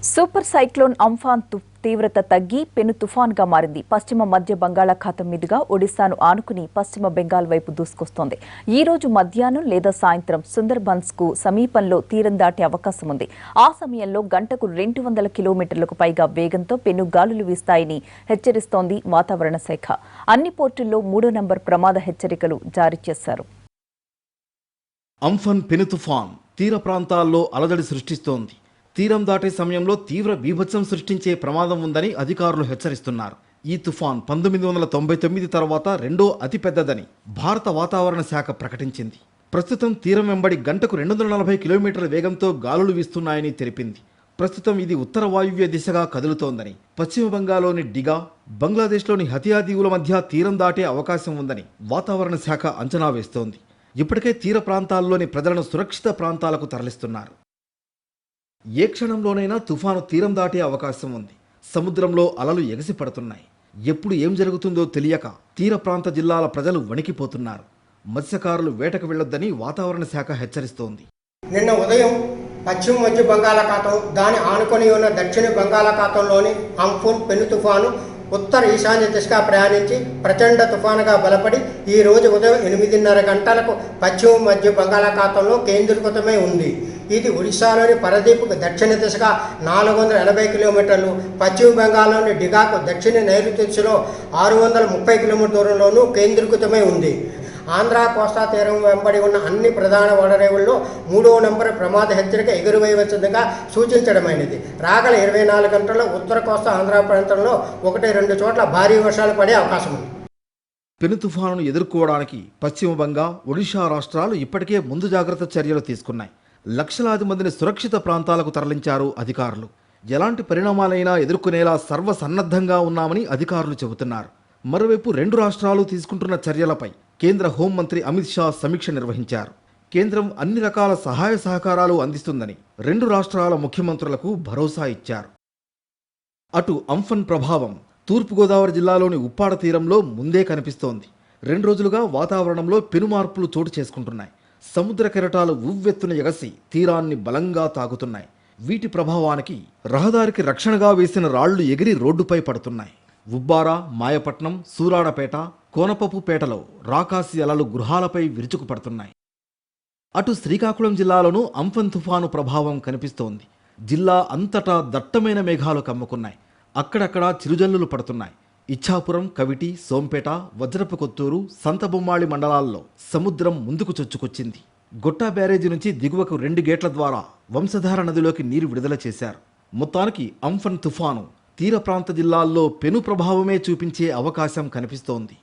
Super cyclone Amphan తీవ్రత తగ్గి పెను తుఫాన్గా మారింది. పశ్చిమ మధ్య బంగాళాఖాతం మీదుగా ఒడిశాను ఆనుకుని పశ్చిమ బెంగాల్ వైపు దూసుకొస్తోంది. ఈ రోజు మధ్యాహ్నం లేదా సాయంత్రం సుందర్బన్స్ కు సమీపంలో తీరం దాటే అవకాశం ఉంది. ఆ సమయంలో గంటకు 200 కిలోమీటర్లకు పైగా వేగంతో పెను గాలులు వీస్తాయని హెచ్చరిస్తోంది వాతావరణ శాఖ. అన్ని పోర్టుల్లో 3వ నంబర్ ప్రమాద హెచ్చరికలు జారీ చేశారు. అంఫన్ పెను తుఫాన్ తీర ప్రాంతాల్లో అలజడి సృష్టిస్తోంది. తీరం దాటే సమయంలో తీవ్ర బీభత్సం సృష్టించే ప్రమాదం ఉందని అధికారులు హెచ్చరిస్తున్నారు. ఈ తుఫాన్ 1999 తర్వాత రెండో అతిపెద్దదని భారత వాతావరణ శాఖ ప్రకటించింది. ప్రస్తుతం తీరం వెంబడి గంటకు 240 కిలోమీటర్ల వేగంతో గాలులు వీస్తున్నాయని తెలిపింది. ప్రస్తుతం ఇది ఉత్తర వాయువ్య దిశగా కదులుతోందని, పశ్చిమ బంగాల్లోని డిగా, బంగ్లాదేశ్లోని హతియా దీవుల మధ్య తీరం దాటే అవకాశం ఉందని వాతావరణ శాఖ అంచనా వేస్తోంది. ఇప్పటికే తీర ప్రాంతాల్లోని ప్రజలను సురక్షిత ప్రాంతాలకు తరలిస్తున్నారు. ఏ క్షణంలోనైనా తుఫాను తీరం దాటే అవకాశం ఉంది. సముద్రంలో అలలు ఎగసి పడుతున్నాయి. ఎప్పుడు ఏం జరుగుతుందో తెలియక తీర ప్రాంత జిల్లాల ప్రజలు వణికిపోతున్నారు. మత్స్యకారులు వేటకు వెళ్లొద్దని వాతావరణ శాఖ హెచ్చరిస్తోంది. నిన్న ఉదయం పశ్చిమ మధ్య బంగాళాఖాతం, దాని ఆనుకొని ఉన్న దక్షిణ బంగాళాఖాతంలోని అంఫాన్ పెను తుఫాను ఉత్తర ఈశాన్య దిశగా ప్రయాణించి ప్రచండ తుఫానుగా బలపడి ఈ రోజు ఉదయం 8:30 గంటలకు పశ్చిమ మధ్య బంగాళాఖాతంలో కేంద్రీకృతమై ఉంది. ఇది ఒడిశాలోని పరదీపుకు దక్షిణ దిశగా 480 కిలోమీటర్లు, పశ్చిమ బెంగాల్లోని డిగాకు దక్షిణ నైరుతి దిశలో 630 కిలోమీటర్ల దూరంలోనూ కేంద్రీకృతమై ఉంది. ఆంధ్ర కోస్తా తీరం వెంబడి ఉన్న అన్ని ప్రధాన ఓడరేవుల్లో 3వ నంబర్ ప్రమాద హెచ్చరిక ఎగురవేయవలసిందిగా సూచించడమైనది. రాగల 24 గంటల్లో ఉత్తర కోస్తా ఆంధ్ర ప్రాంతంలో 1-2 చోట్ల భారీ వర్షాలు పడే అవకాశం ఉంది. పెను తుఫానును ఎదుర్కోవడానికి పశ్చిమ బంగాల్, ఒడిశా రాష్ట్రాలు ఇప్పటికే ముందు జాగ్రత్త చర్యలు తీసుకున్నాయి. లక్షలాది మందిని సురక్షిత ప్రాంతాలకు తరలించారు అధికారులు. ఎలాంటి పరిణామాలైనా ఎదుర్కొనేలా సర్వసన్నద్ధంగా ఉన్నామని అధికారులు చెబుతున్నారు. మరోవైపు 2 రాష్ట్రాలు తీసుకుంటున్న చర్యలపై కేంద్ర హోంమంత్రి అమిత్ షా సమీక్ష నిర్వహించారు. కేంద్రం అన్ని రకాల సహాయ సహకారాలు అందిస్తుందని 2 రాష్ట్రాల ముఖ్యమంత్రులకు భరోసా ఇచ్చారు. అటు అంఫన్ ప్రభావం తూర్పుగోదావరి జిల్లాలోని ఉప్పాడ తీరంలో ముందే కనిపిస్తోంది. 2 రోజులుగా వాతావరణంలో పెనుమార్పులు చోటు చేసుకుంటున్నాయి. సముద్ర కెరటాలు ఉవ్వెత్తున ఎగసి తీరాన్ని బలంగా తాకుతున్నాయి. వీటి ప్రభావానికి రహదారికి రక్షణగా వేసిన రాళ్లు ఎగిరి రోడ్డుపై పడుతున్నాయి. ఉబ్బార, మాయపట్నం, సూరాడపేట, కోనపప్పుపేటలో రాకాసి అలలు గృహాలపై విరుచుకుపడుతున్నాయి. అటు శ్రీకాకుళం జిల్లాలోనూ అంఫన్ తుఫాను ప్రభావం కనిపిస్తోంది. జిల్లా అంతటా దట్టమైన మేఘాలు కమ్ముకున్నాయి. అక్కడక్కడా చిరుజల్లులు పడుతున్నాయి. ఇచ్ఛాపురం, కవిటి, సోంపేట, వజ్రపు కొత్తూరు, సంతబొమ్మాళి మండలాల్లో సముద్రం ముందుకు చొచ్చుకొచ్చింది. గొట్టా బ్యారేజీ నుంచి దిగువకు 2 గేట్ల ద్వారా వంశధార నదిలోకి నీరు విడుదల చేశారు. మొత్తానికి అంఫన్ తుఫాను తీర ప్రాంత జిల్లాల్లో పెను ప్రభావమే చూపించే అవకాశం కనిపిస్తోంది.